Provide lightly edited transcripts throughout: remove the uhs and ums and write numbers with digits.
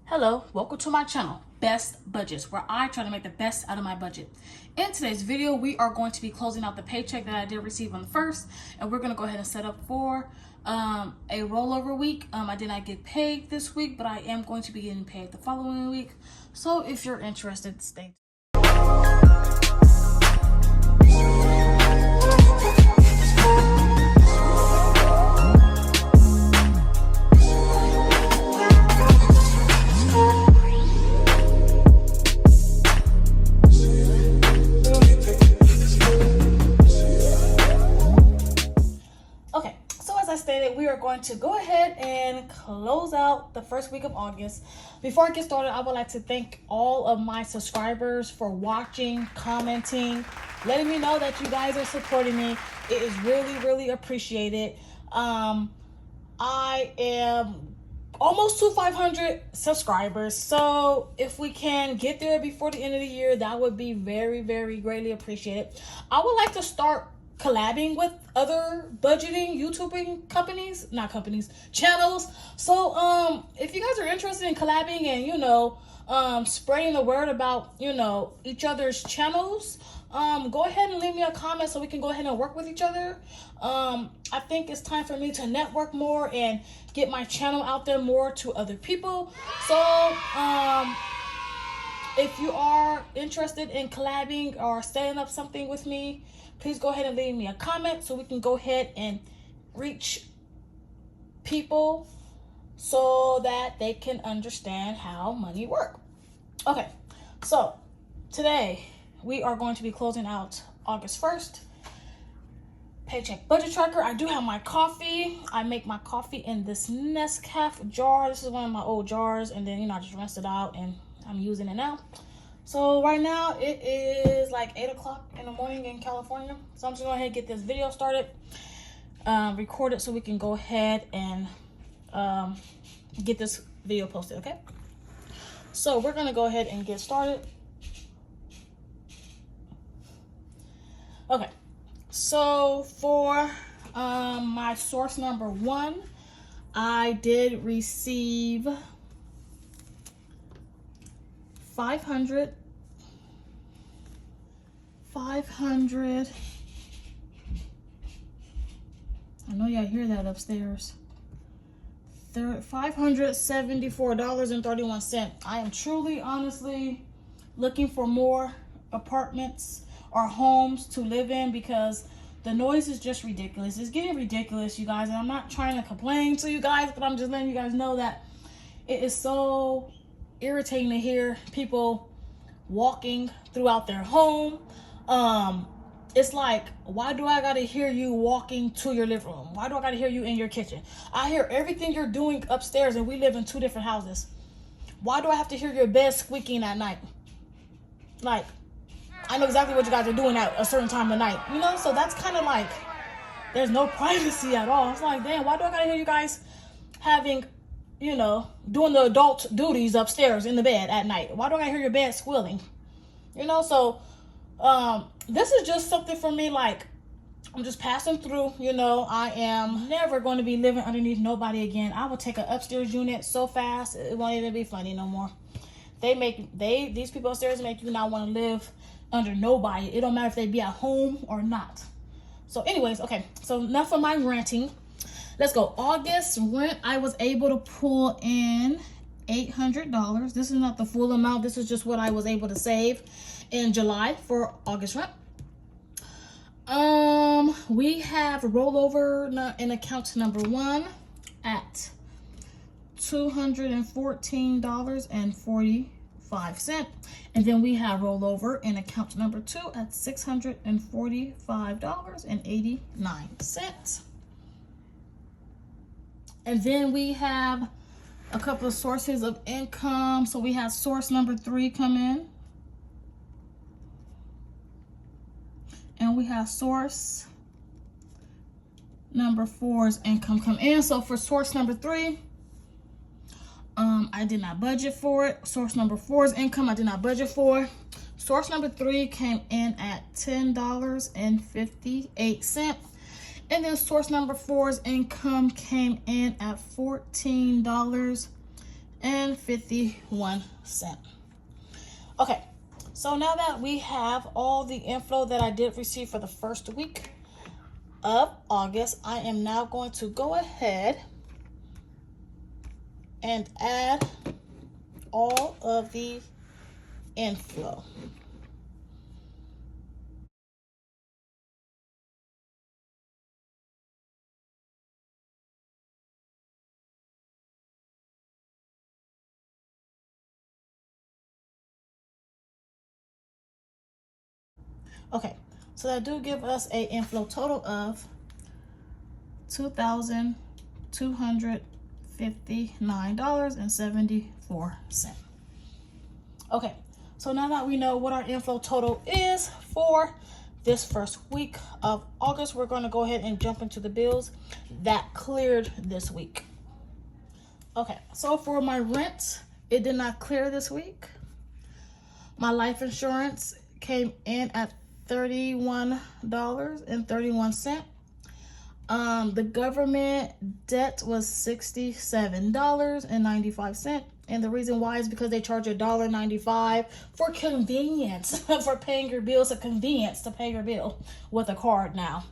Hello, welcome to my channel, Best Budgets, where I try to make the best out of my budget. In today's video, we are going to be closing out the paycheck that I did receive on the 1st, and we're going to go ahead and set up for a rollover week. I did not get paid this week, but I am going to be getting paid the following week. So if you're interested, stay tuned. We are going to go ahead and close out the first week of August. Before I get started, I would like to thank all of my subscribers for watching, commenting, letting me know that you guys are supporting me. It is really appreciated. I am almost to 500 subscribers, so if we can get there before the end of the year, that would be very greatly appreciated. I would like to start collabing with other budgeting YouTubing channels. So if you guys are interested in collabing and spreading the word about each other's channels, go ahead and leave me a comment so we can go ahead and work with each other. I think it's time for me to network more and get my channel out there more to other people. So if you are interested in collabing or setting up something with me, please go ahead and leave me a comment so we can go ahead and reach people so that they can understand how money works. Okay, so today we are going to be closing out August 1st. Paycheck budget tracker. I do have my coffee. I make my coffee in this Nescafe jar. This is one of my old jars, and then I just rinsed it out and I'm using it now. So right now it is like 8 o'clock in the morning in California. So I'm just going to go ahead and get this video started, record it so we can go ahead and get this video posted, okay? So we're going to go ahead and get started. Okay, so for my source number 1, I did receive $500. I know y'all hear that upstairs. $574.31. I am truly, honestly looking for more apartments or homes to live in because the noise is just ridiculous. It's getting ridiculous, you guys. And I'm not trying to complain to you guys, but I'm just letting you guys know that it is so irritating to hear people walking throughout their home. It's like, why do I gotta hear you walking to your living room? Why do I gotta hear you in your kitchen? I hear everything you're doing upstairs, and we live in 2 different houses. Why do I have to hear your bed squeaking at night? Like, I know exactly what you guys are doing at a certain time of night, so that's kind of like, there's no privacy at all. It's like, damn, why do I gotta hear you guys having doing the adult duties upstairs in the bed at night? Why do I hear your bed squealing? So this is just something for me, like, I'm just passing through. I am never going to be living underneath nobody again. I will take an upstairs unit so fast it won't even be funny no more. These people upstairs make you not want to live under nobody. It don't matter if they be at home or not. So anyways, okay, so enough of my ranting. Let's go. August rent, I was able to pull in $800. This is not the full amount. This is just what I was able to save in July for August rent. We have rollover in account number 1 at $214.45. And then we have rollover in account number 2 at $645.89. And then we have a couple of sources of income. So we have source number 3 come in. And we have source number 4's income come in. So for source number 3, I did not budget for it. Source number 4's income, I did not budget for. Source number 3 came in at $10.58. And then source number 4's income came in at $14.55. Okay, so now that we have all the inflow that I did receive for the first week of August, I am now going to go ahead and add all of the inflow. Okay, so that do give us a inflow total of $2,259.74. Okay, so now that we know what our inflow total is for this first week of August, we're going to go ahead and jump into the bills that cleared this week. Okay, so for my rent, it did not clear this week. My life insurance came in at $31.31. The government debt was $67.95. And the reason why is because they charge $1.95 for convenience, for paying your bills, a convenience to pay your bill with a card now.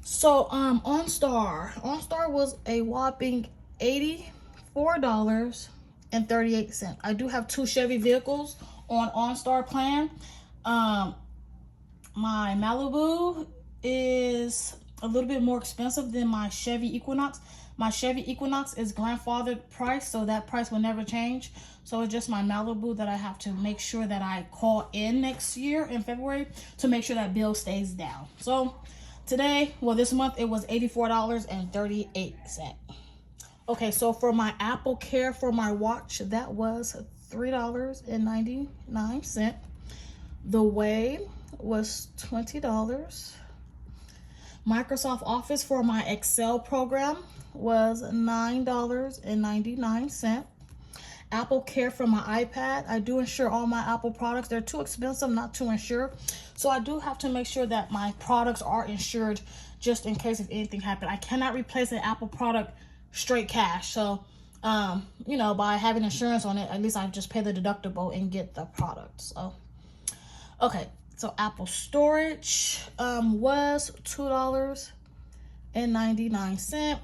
So OnStar was a whopping $84.38. I do have 2 Chevy vehicles on OnStar plan. My Malibu is a little bit more expensive than my Chevy Equinox. My Chevy Equinox is grandfathered price, so that price will never change. So it's just my Malibu that I have to make sure that I call in next year in February to make sure that bill stays down. So today, well, this month it was $84.38. Okay, so for my Apple Care for my watch, that was $3.99. The Way was $20. Microsoft Office for my Excel program was $9.99. Apple Care for my iPad. I do insure all my Apple products. They're too expensive not to insure. So I do have to make sure that my products are insured just in case if anything happened. I cannot replace an Apple product straight cash. So, you know, by having insurance on it, at least I just pay the deductible and get the product. So, okay. So Apple storage was $2.99.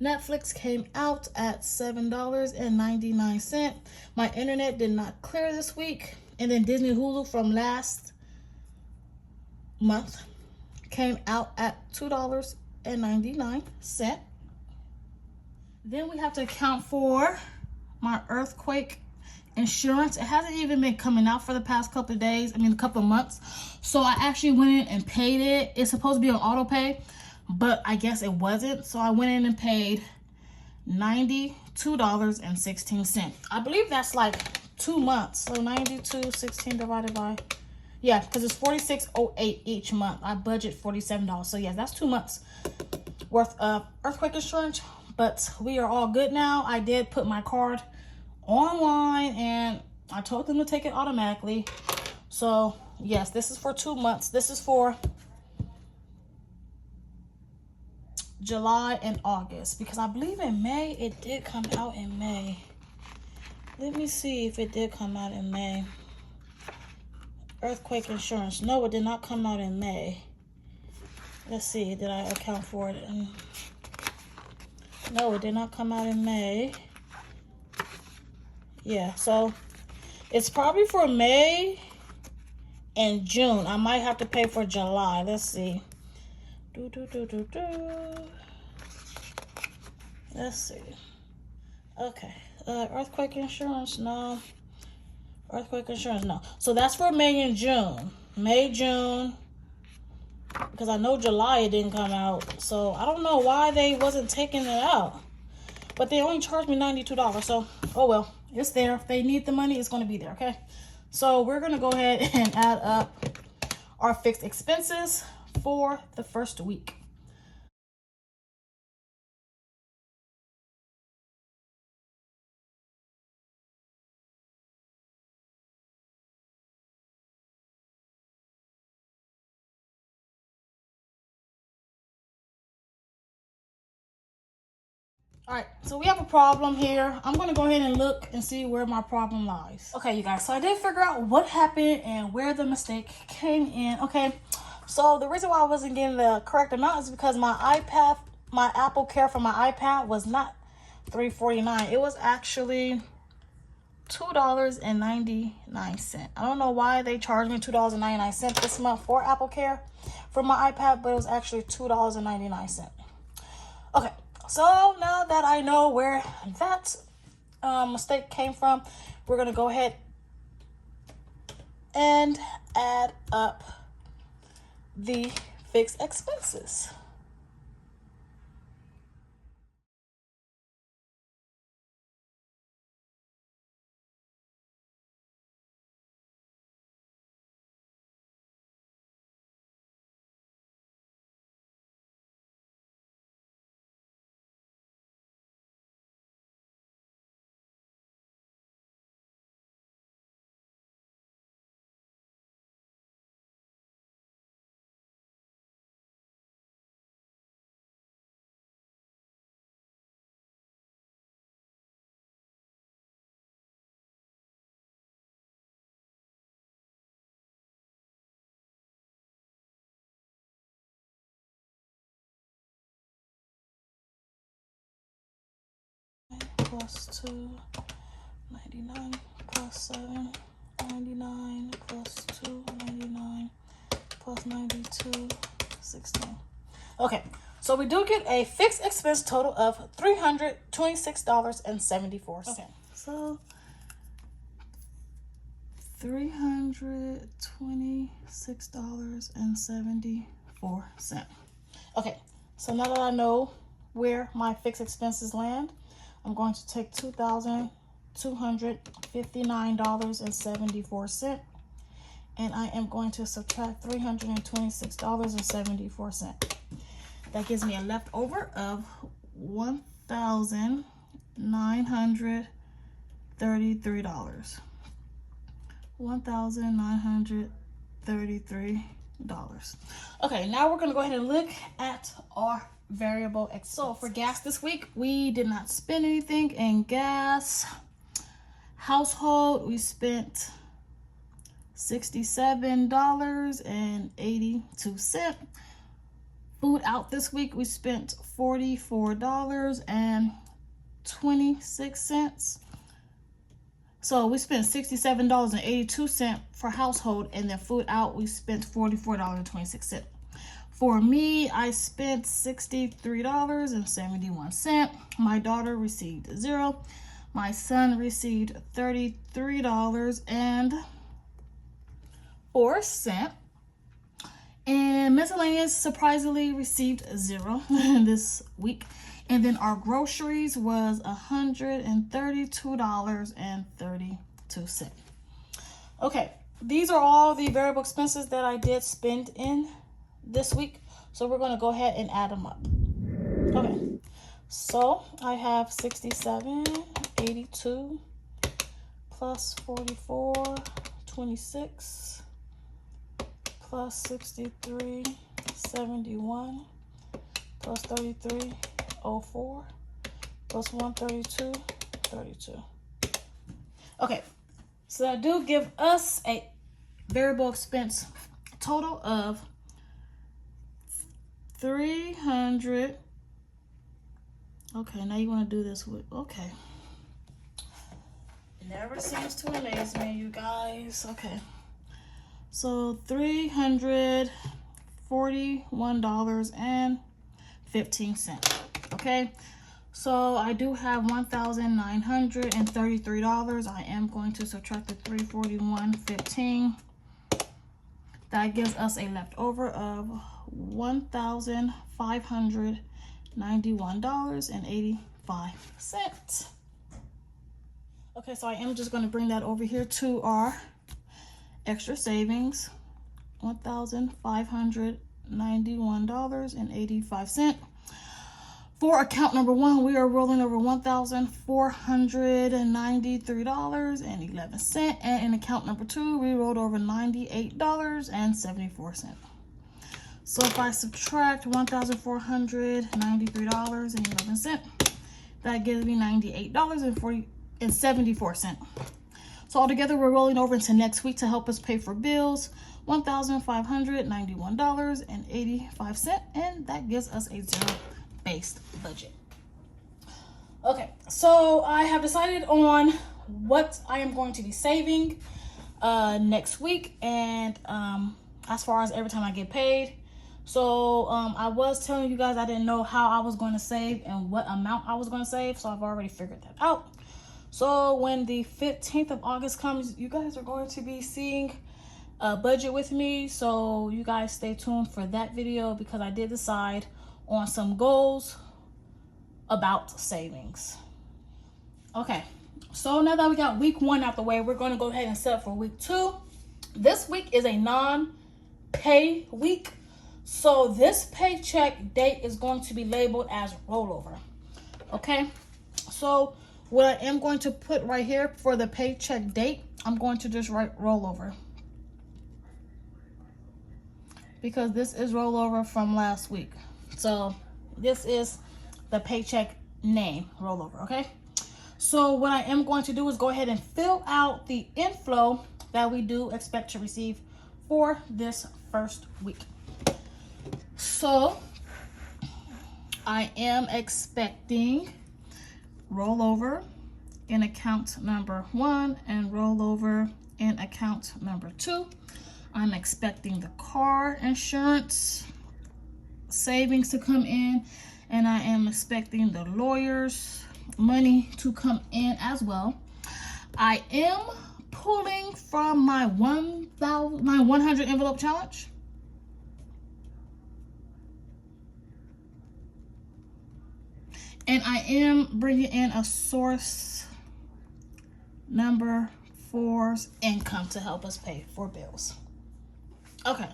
Netflix came out at $7.99. My internet did not clear this week. And then Disney Hulu from last month came out at $2.99. Then we have to account for my earthquake insurance. It hasn't even been coming out for the past couple of days, a couple of months. So I actually went in and paid it. It's supposed to be on auto pay, but I guess it wasn't. So I went in and paid $92.16. I believe that's like 2 months. So 92.16 divided by, yeah, because it's $46.08 each month. I budget $47. So yeah, that's 2 months worth of earthquake insurance. But we are all good now. I did put my card online and I told them to take it automatically. So yes, this is for 2 months. This is for July and August, because I believe in May it did come out in May. Let me see if it did come out in May. Earthquake insurance. No, it did not come out in May. Let's see, did I account for it? No, it did not come out in May. Yeah, so it's probably for May and June. I might have to pay for July. Let's see. Let's see. Okay. Earthquake insurance, no. Earthquake insurance, no. So that's for May and June. May, June. Because I know July it didn't come out. So I don't know why they wasn't taking it out. But they only charged me $92. So, oh well. It's there. If they need the money, it's going to be there, okay? So we're going to go ahead and add up our fixed expenses for the first week. All right, so we have a problem here. I'm gonna go ahead and look and see where my problem lies. Okay, you guys, so I did figure out what happened and where the mistake came in. Okay, so the reason why I wasn't getting the correct amount is because my Apple Care for my iPad was not $3.49. It was actually $2.99. I don't know why they charged me $2.99 this month for Apple Care for my iPad, but it was actually $2.99. Okay, so now that I know where that mistake came from, we're gonna go ahead and add up the fixed expenses. Plus 2.99 plus 7.99 plus 2.99 plus 92.16. Okay, so we do get a fixed expense total of $326.74. Okay, so $326.74. Okay, so now that I know where my fixed expenses land, I'm going to take $2,259.74 and I am going to subtract $326.74. That gives me a leftover of $1,933. $1,933. Okay, now we're gonna go ahead and look at our variable expense. So for gas this week, we did not spend anything in gas. Household, we spent $67.82. Food out this week, we spent $44.26. So we spent $67.82 for household, and then food out, we spent $44.26. For me, I spent $63.71. My daughter received $0. My son received $33.04. And miscellaneous surprisingly received $0 this week. And then our groceries was $132.32. Okay, these are all the variable expenses that I did spend in this week. So we're going to go ahead and add them up. Okay, so I have $67.82 plus $44.26 plus $63.71 plus $33.04 plus $132.32. Okay, so that do give us a variable expense total of $300. Okay, now you want to do this with, okay. It never seems to amaze me, you guys. Okay, so $341.15. Okay, so I do have $1,933. I am going to subtract the $341.15. That gives us a leftover of $1,591.85. Okay, so I am just going to bring that over here to our extra savings. $1,591.85. For account number 1, we are rolling over $1,493.11. And in account number 2, we rolled over $98.74. So if I subtract $1,493.11, That gives me $98.74. So altogether, we're rolling over into next week to help us pay for bills, $1,591.85, and that gives us a zero-based budget. Okay, so I have decided on what I am going to be saving next week, and as far as every time I get paid. So I was telling you guys I didn't know how I was going to save and what amount I was going to save, so I've already figured that out. So when the 15th of August comes, you guys are going to be seeing a budget with me, so you guys stay tuned for that video, because I did decide on some goals about savings. Okay, so now that we got week 1 out the way, we're going to go ahead and set up for week 2. This week is a non-pay week, so this paycheck date is going to be labeled as rollover. Okay, so what I am going to put right here for the paycheck date, I'm going to just write rollover, because this is rollover from last week. So this is the paycheck name, rollover. Okay, so what I am going to do is go ahead and fill out the inflow that we do expect to receive for this first week. So I am expecting rollover in account number 1 and rollover in account number 2. I'm expecting the car insurance savings to come in, and I am expecting the lawyer's money to come in as well. I am pulling from my 100 envelope challenge. And I am bringing in a source number 4's income to help us pay for bills. Okay,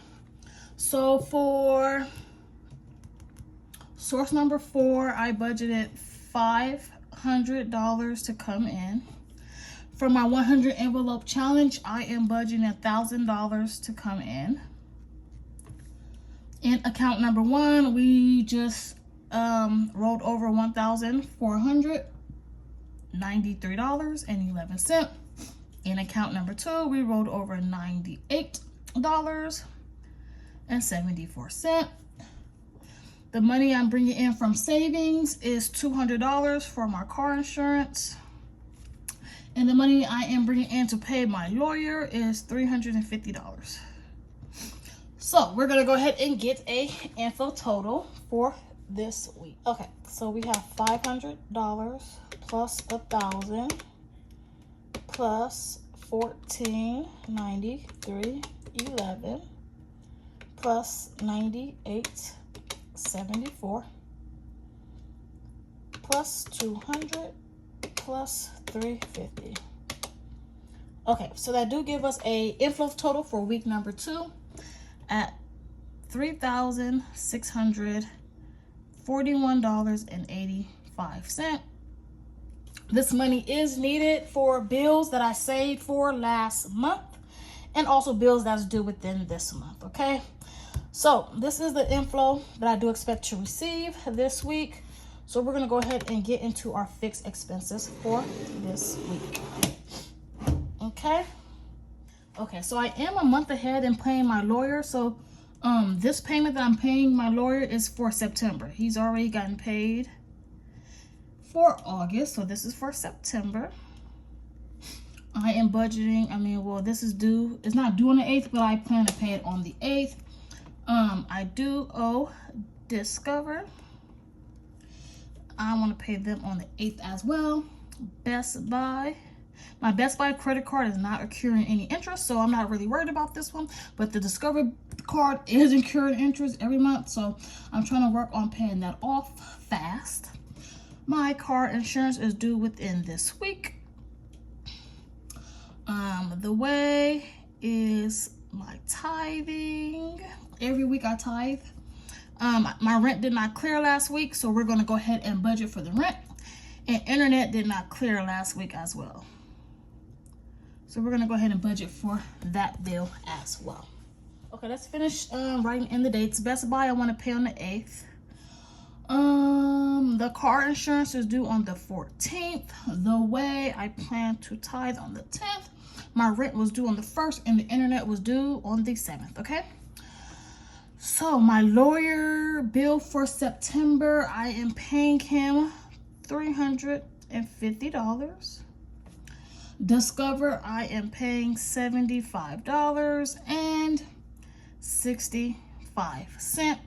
so for source number 4, I budgeted $500 to come in. For my 100 envelope challenge, I am budgeting $1,000 to come in. In account number 1, we just rolled over $1,493.11. In account number 2, we rolled over $98.74. The money I'm bringing in from savings is $200 for my car insurance. And the money I am bringing in to pay my lawyer is $350. So we're going to go ahead and get a info total for this week. Okay, so we have $500 plus $1,000 plus $1,493.11 plus $98.74 plus $200 plus $350. Okay, so that do give us a inflow total for week number 2 at $3,641.85. This money is needed for bills that I saved for last month, and also bills that's due within this month. Okay, so this is the inflow that I do expect to receive this week. So we're going to go ahead and get into our fixed expenses for this week. Okay, so I am a month ahead in paying my lawyer. So this payment that I'm paying my lawyer is for September. He's already gotten paid for August, so this is for September. I am budgeting, this is due, it's not due on the 8th, but I plan to pay it on the 8th. I do owe Discover. I want to pay them on the 8th as well. Best Buy. My Best Buy credit card is not accruing any interest, so I'm not really worried about this one. But the Discover card is accruing interest every month, so I'm trying to work on paying that off fast. My car insurance is due within this week. The way is my tithing. Every week I tithe. My rent did not clear last week, so we're going to go ahead and budget for the rent. And internet did not clear last week as well. So we're going to go ahead and budget for that bill as well. Okay, let's finish writing in the dates. Best Buy, I want to pay on the 8th. The car insurance is due on the 14th. The way I plan to tithe on the 10th. My rent was due on the 1st, and the internet was due on the 7th, okay? So my lawyer bill for September, I am paying him $350. Discover, I am paying $75.65.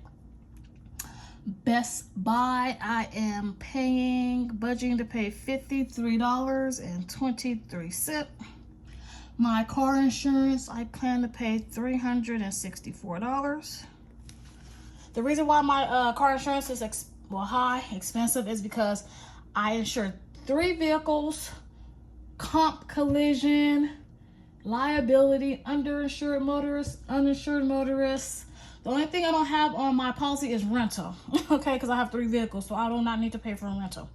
Best Buy, I am budgeting to pay $53.23. My car insurance, I plan to pay $364. The reason why my car insurance is expensive, is because I insure 3 vehicles, comp, collision, liability, underinsured motorists, uninsured motorists. The only thing I don't have on my policy is rental, okay, because I have 3 vehicles, so I do not need to pay for a rental.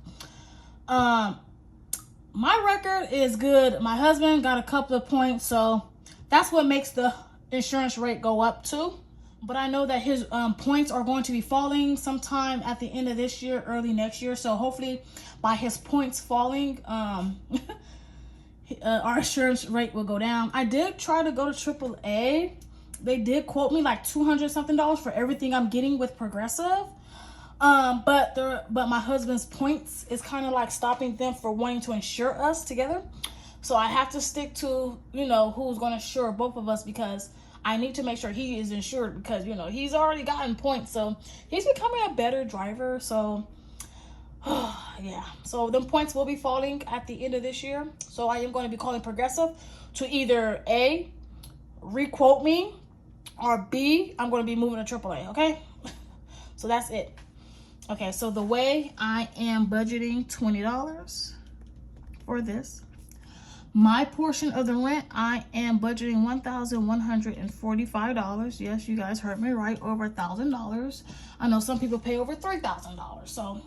My record is good. My husband got a couple of points, so that's what makes the insurance rate go up too. But I know that his points are going to be falling sometime at the end of this year, early next year. So hopefully by his points falling, our insurance rate will go down. I did try to go to AAA. They did quote me like $200 something for everything I'm getting with Progressive. But my husband's points is kind of like stopping them for wanting to insure us together. So I have to stick to, who's going to insure both of us, because I need to make sure he is insured, because, he's already gotten points. So he's becoming a better driver. So, yeah. So them points will be falling at the end of this year. So I am going to be calling Progressive to either A, requote me, or B, I'm going to be moving to AAA, okay? So that's it. Okay, so the way I am budgeting $20 for this. My portion of the rent, I am budgeting $1,145. Yes, you guys heard me right, over $1,000. I know some people pay over $3,000, so,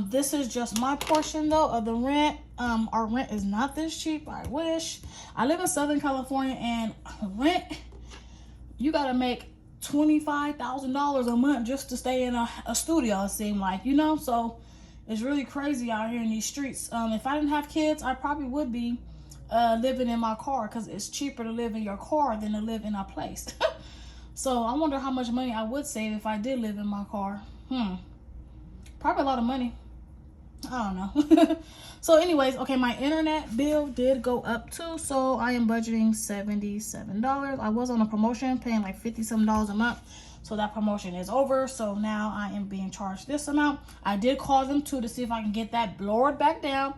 this is just my portion though of the rent. Our rent is not this cheap. I wish. I live in Southern California, and rent, you gotta make $25,000 a month just to stay in a studio, it seems like, so it's really crazy out here in these streets. If I didn't have kids, I probably would be living in my car, because it's cheaper to live in your car than to live in a place. So I wonder how much money I would save if I did live in my car. Probably a lot of money. I don't know. So anyways, okay, my internet bill did go up too. So I am budgeting $77. I was on a promotion paying like $50-some a month. So that promotion is over. So now I am being charged this amount. I did call them too to see if I can get that lowered back down.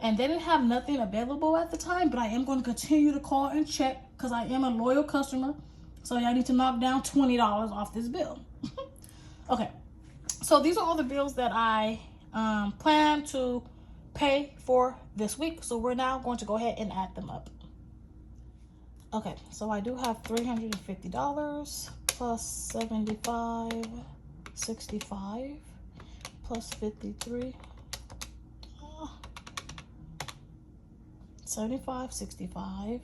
And they didn't have nothing available at the time. But I am going to continue to call and check, because I am a loyal customer. So y'all need to knock down $20 off this bill. Okay. So these are all the bills that I plan to pay for this week. So we're now going to go ahead and add them up. Okay, so I do have $350 plus $75.65 plus 53. $75.65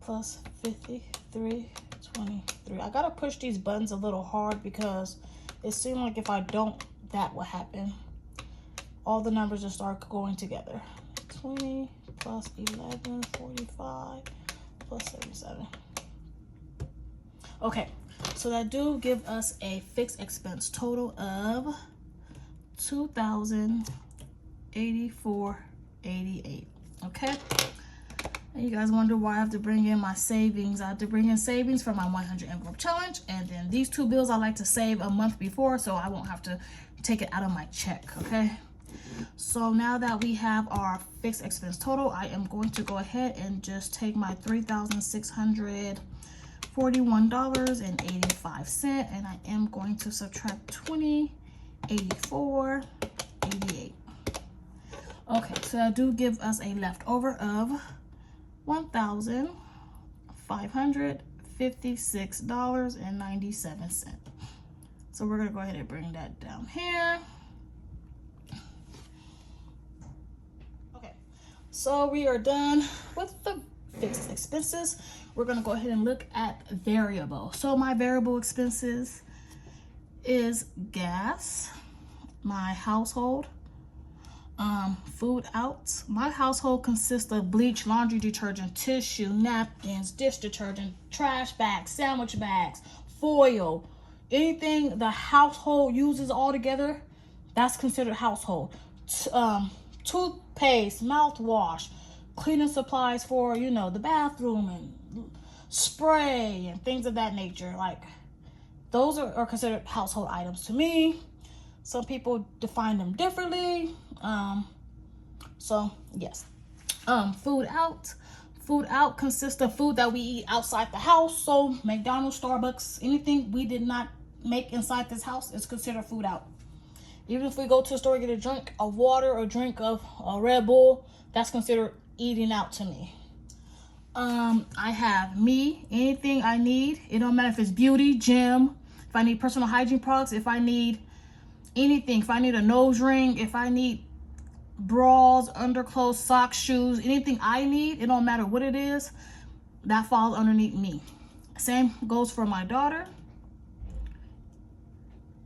plus 53.23. I gotta push these buttons a little hard, because it seems like if I don't, that will happen. All the numbers just start going together. 20 plus 11, 45 plus 77. Okay, so that do give us a fixed expense total of $2,084.88. Okay. And you guys wonder why I have to bring in my savings. I have to bring in savings for my 100 envelope challenge. And then these 2 bills I like to save a month before, so I won't have to take it out of my check, okay? So now that we have our fixed expense total, I am going to go ahead and just take my $3,641.85, and I am going to subtract $20.84.88. Okay, so that do give us a leftover of $1,556.97. So we're gonna go ahead and bring that down here. Okay, so we are done with the fixed expenses. We're gonna go ahead and look at variable. So my variable expenses, is gas. My household, food out. My household consists of bleach, laundry detergent, tissue, napkins, dish detergent, trash bags, sandwich bags, foil, anything the household uses all together, that's considered household. Toothpaste, mouthwash, cleaning supplies for, you know, the bathroom, and spray and things of that nature. Like, those are considered household items to me. Some people define them differently. So yes. Food out. Food out consists of food that we eat outside the house. So McDonald's, Starbucks, anything we did not make inside this house is considered food out. Even if we go to the store and get a drink of water or drink of a Red Bull, that's considered eating out to me. I have me, anything I need. It don't matter if it's beauty, gym, if I need personal hygiene products, if I need anything, if I need a nose ring, if I need bras, underclothes, socks, shoes, anything I need, it don't matter what it is, that falls underneath me. Same goes for my daughter,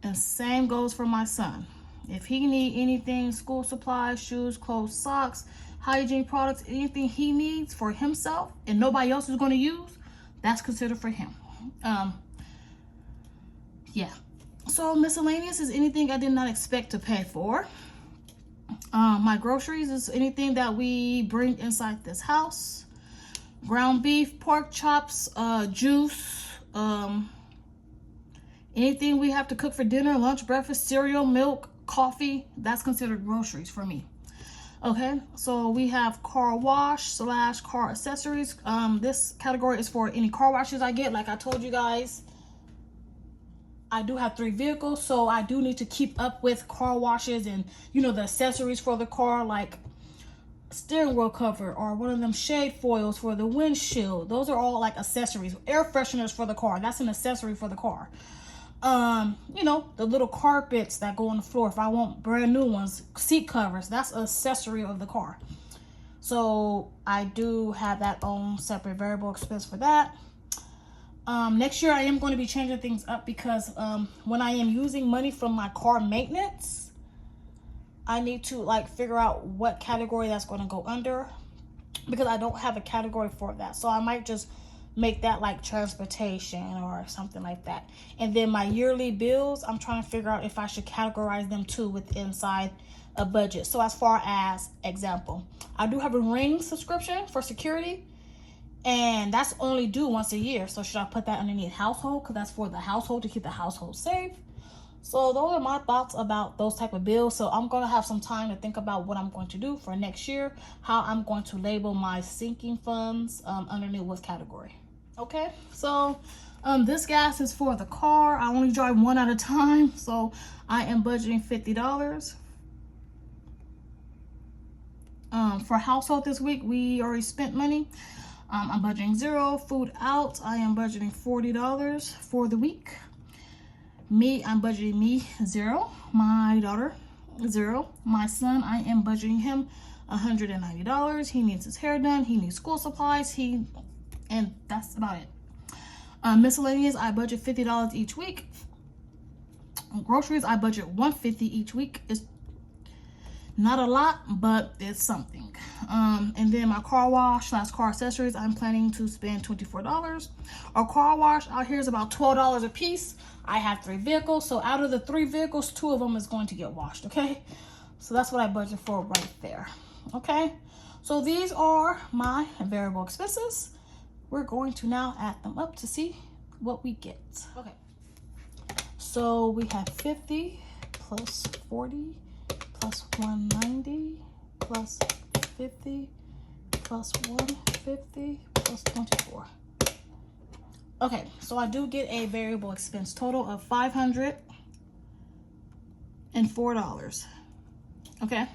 and same goes for my son. If he need anything, school supplies, shoes, clothes, socks, hygiene products, anything he needs for himself and nobody else is going to use, that's considered for him. Yeah. So miscellaneous is anything I did not expect to pay for. My groceries is anything that we bring inside this house. Ground beef, pork chops, juice, anything we have to cook for dinner, lunch, breakfast, cereal, milk, coffee, that's considered groceries for me. Okay, so we have car wash / car accessories. This category is for any car washes I get. Like I told you guys, I do have 3 vehicles, so I do need to keep up with car washes and, you know, the accessories for the car, like steering wheel cover or one of them shade foils for the windshield. Those are all like accessories. Air fresheners for the car, that's an accessory for the car. You know, the little carpets that go on the floor, if I want brand new ones, seat covers, that's an accessory of the car. So I do have that own separate variable expense for that. Next year I am going to be changing things up because when I am using money from my car maintenance, I need to like figure out what category that's going to go under, because I don't have a category for that. So I might just make that like transportation or something like that. And then my yearly bills, I'm trying to figure out if I should categorize them too with inside a budget. So as far as example, I do have a Ring subscription for security, and that's only due once a year. So should I put that underneath household, because that's for the household, to keep the household safe? So those are my thoughts about those type of bills. So I'm going to have some time to think about what I'm going to do for next year, how I'm going to label my sinking funds underneath what category. Okay, so this gas is for the car. I only drive one at a time, so I am budgeting $50. For household this week, we already spent money. I'm budgeting $0. Food out, I am budgeting $40 for the week. Me, I'm budgeting me $0. My daughter, $0. My son, I am budgeting him $190. He needs his hair done. He needs school supplies. And that's about it. Miscellaneous, I budget $50 each week. Groceries, I budget $150 each week. It's not a lot, but it's something. And then my car wash / car accessories, I'm planning to spend $24. Our car wash out here is about $12 a piece. I have 3 vehicles, so out of the 3 vehicles, 2 of them is going to get washed. Okay, so that's what I budget for right there. Okay, so these are my variable expenses. We're going to now add them up to see what we get. Okay, so we have 50 plus 40 plus 190 plus 50 plus 150 plus 24. Okay, so I do get a variable expense total of $504. Okay,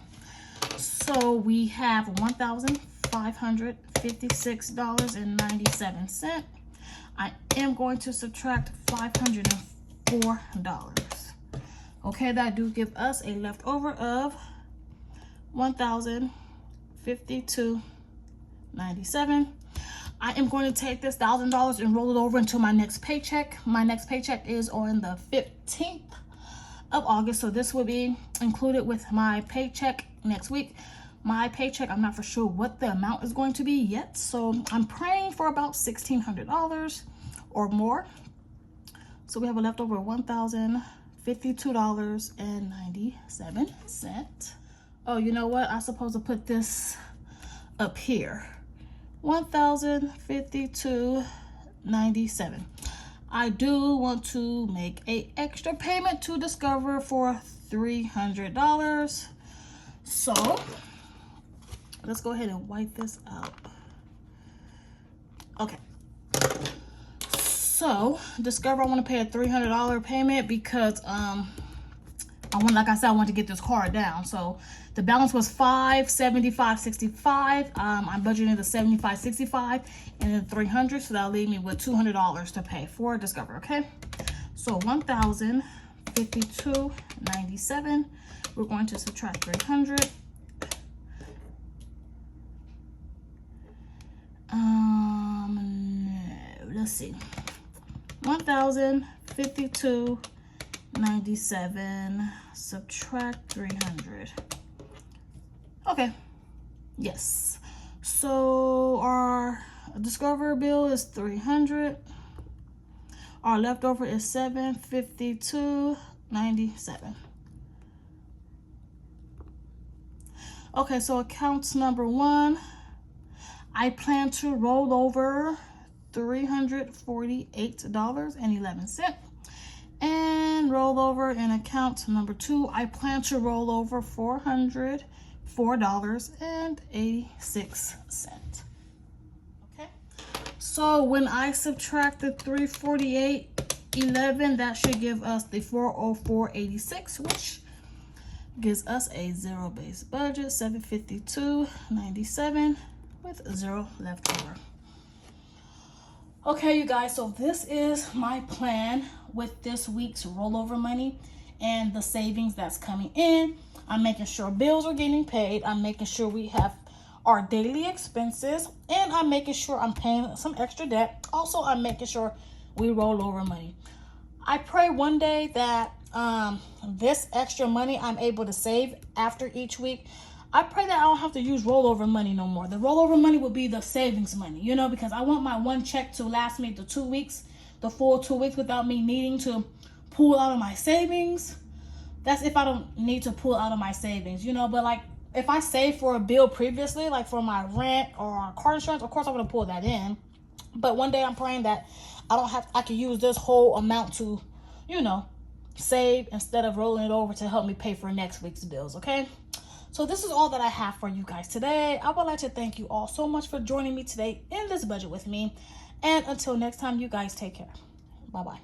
so we have $1,556.97. I am going to subtract $504. Okay, that do give us a leftover of $1,052.97. I am going to take this $1,000 and roll it over into my next paycheck. My next paycheck is on the 15th of August, so this will be included with my paycheck next week. My paycheck, I'm not for sure what the amount is going to be yet, so I'm praying for about $1,600 or more. So we have a leftover $1,052.97. Oh, you know what? I'm supposed to put this up here. $1,052.97. I do want to make an extra payment to Discover for $300. So let's go ahead and wipe this out. Okay. So Discover, I want to pay a $300 payment because like I said, I want to get this card down. So the balance was $575.65. I'm budgeting the $75.65 and then $300, so that'll leave me with $200 to pay for Discover. Okay, so $1,052.97. We're going to subtract 300. No, let's see. $1,052.97 subtract 300. Okay, yes. So our Discover bill is 300. Our leftover is $752.97. Okay, so accounts number 1, I plan to roll over $348.11. And roll over in account number 2, I plan to roll over $404.86. Okay, so when I subtract the $348.11, that should give us the $404.86, which gives us a zero-based budget, $752.97 with 0 left over. Okay, you guys, so this is my plan with this week's rollover money and the savings that's coming in. I'm making sure bills are getting paid. I'm making sure we have our daily expenses, and I'm making sure I'm paying some extra debt. Also, I'm making sure we roll over money. I pray one day that this extra money I'm able to save after each week, I pray that I don't have to use rollover money no more. The rollover money will be the savings money, you know, because I want my one check to last me the 2 weeks, the full 2 weeks, without me needing to pull out of my savings. That's if I don't need to pull out of my savings, you know. But like if I saved for a bill previously, like for my rent or car insurance, of course I would have pulled that in. But one day I'm praying that I can use this whole amount to, you know, save instead of rolling it over to help me pay for next week's bills. Okay, so this is all that I have for you guys today. I would like to thank you all so much for joining me today in this budget with me, and until next time, you guys take care. Bye bye.